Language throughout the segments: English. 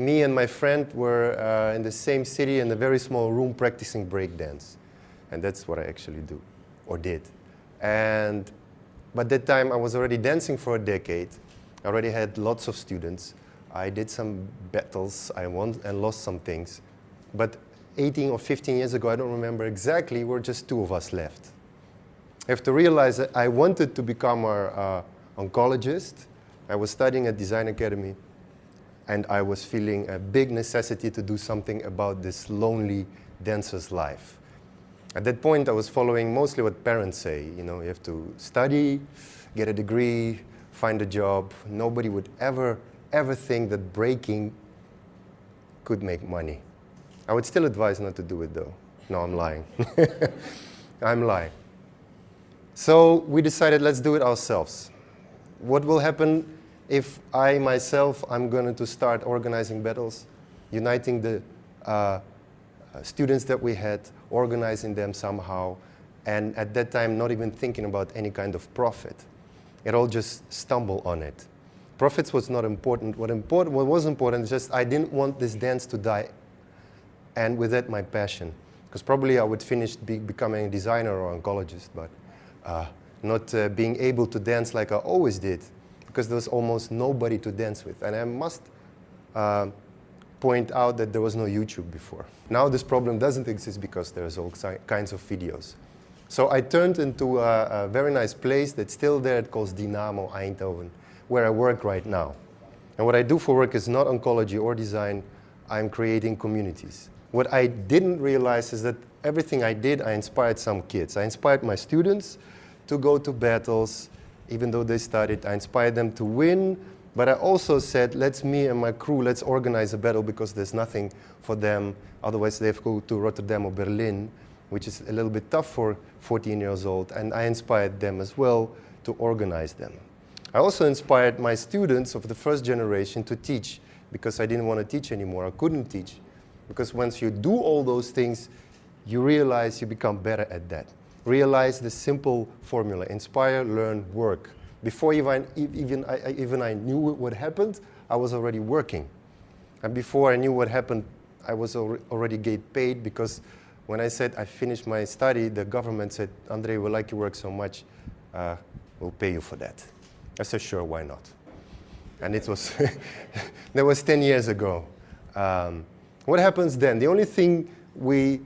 me and my friend were in the same city in a very small room practicing breakdance. And that's what I actually do, or did. And by that time, I was already dancing for a decade. I already had lots of students. I did some battles. I won and lost some things. But 18 or 15 years ago, I don't remember exactly, were just two of us left. I have to realize that I wanted to become an oncologist. I was studying at Design Academy, and I was feeling a big necessity to do something about this lonely dancer's life. At that point, I was following mostly what parents say. You know, you have to study, get a degree, find a job. Nobody would ever think that breaking could make money. I would still advise not to do it, though. No, I'm lying. I'm lying. So we decided, let's do it ourselves. What will happen if I, myself, I'm going to start organizing battles, uniting the students that we had, organizing them somehow, and at that time not even thinking about any kind of profit. It all just stumbled on it. Profits was not important. What was important is just I didn't want this dance to die, and with that my passion. Because probably I would finish becoming a designer or oncologist, but not being able to dance like I always did, because there was almost nobody to dance with. And I must point out that there was no YouTube before. Now this problem doesn't exist because there's all kinds of videos. So I turned into a very nice place that's still there. It calls Dynamo Eindhoven, where I work right now. And what I do for work is not oncology or design. I'm creating communities. What I didn't realize is that everything I did, I inspired some kids. I inspired my students to go to battles, even though they studied. I inspired them to win. But I also said, me and my crew, let's organize a battle because there's nothing for them. Otherwise, they have to go to Rotterdam or Berlin, which is a little bit tough for 14 years old. And I inspired them as well to organize them. I also inspired my students of the first generation to teach, because I didn't want to teach anymore. I couldn't teach. Because once you do all those things, you realize you become better at that. Realize the simple formula: inspire, learn, work. Before even I knew what happened, I was already working. And before I knew what happened, I was already get paid, because when I said I finished my study, the government said, André, we like your work so much, we'll pay you for that. I said, sure, why not? And it was, that was 10 years ago. What happens then? The only thing me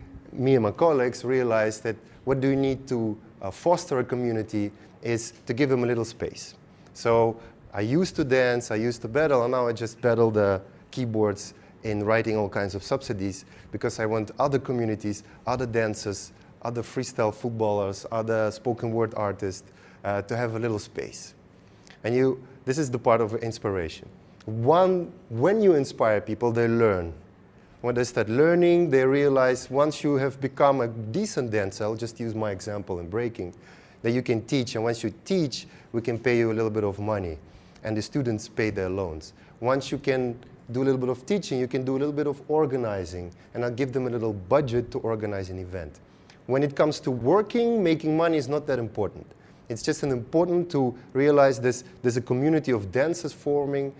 and my colleagues realized that what do you need to foster a community is to give them a little space. So I used to dance, I used to battle, and now I just battle the keyboards in writing all kinds of subsidies, because I want other communities, other dancers, other freestyle footballers, other spoken word artists to have a little space. And this is the part of inspiration. When you inspire people, they learn. When they start learning, they realize once you have become a decent dancer, I'll just use my example in breaking, that you can teach. And once you teach, we can pay you a little bit of money. And the students pay their loans. Once you can do a little bit of teaching, you can do a little bit of organizing. And I'll give them a little budget to organize an event. When it comes to working, making money is not that important. It's just important to realize there's a community of dancers forming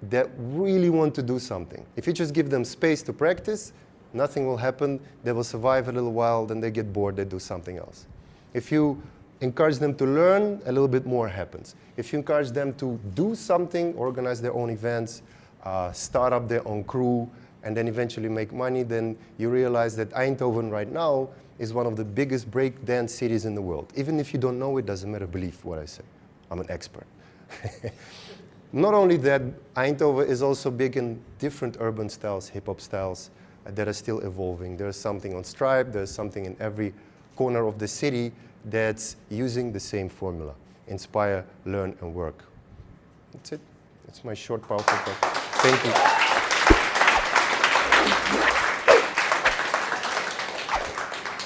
that really want to do something. If you just give them space to practice, nothing will happen. They will survive a little while, then they get bored, they do something else. If you encourage them to learn, a little bit more happens. If you encourage them to do something, organize their own events, start up their own crew, and then eventually make money, then you realize that Eindhoven right now is one of the biggest breakdance cities in the world. Even if you don't know it, doesn't matter, believe what I say. I'm an expert. Not only that, Eindhoven is also big in different urban styles, hip-hop styles that are still evolving. There's something on Stripe, there's something in every corner of the city that's using the same formula. Inspire, learn, and work. That's it. That's my short, powerful talk. Thank you.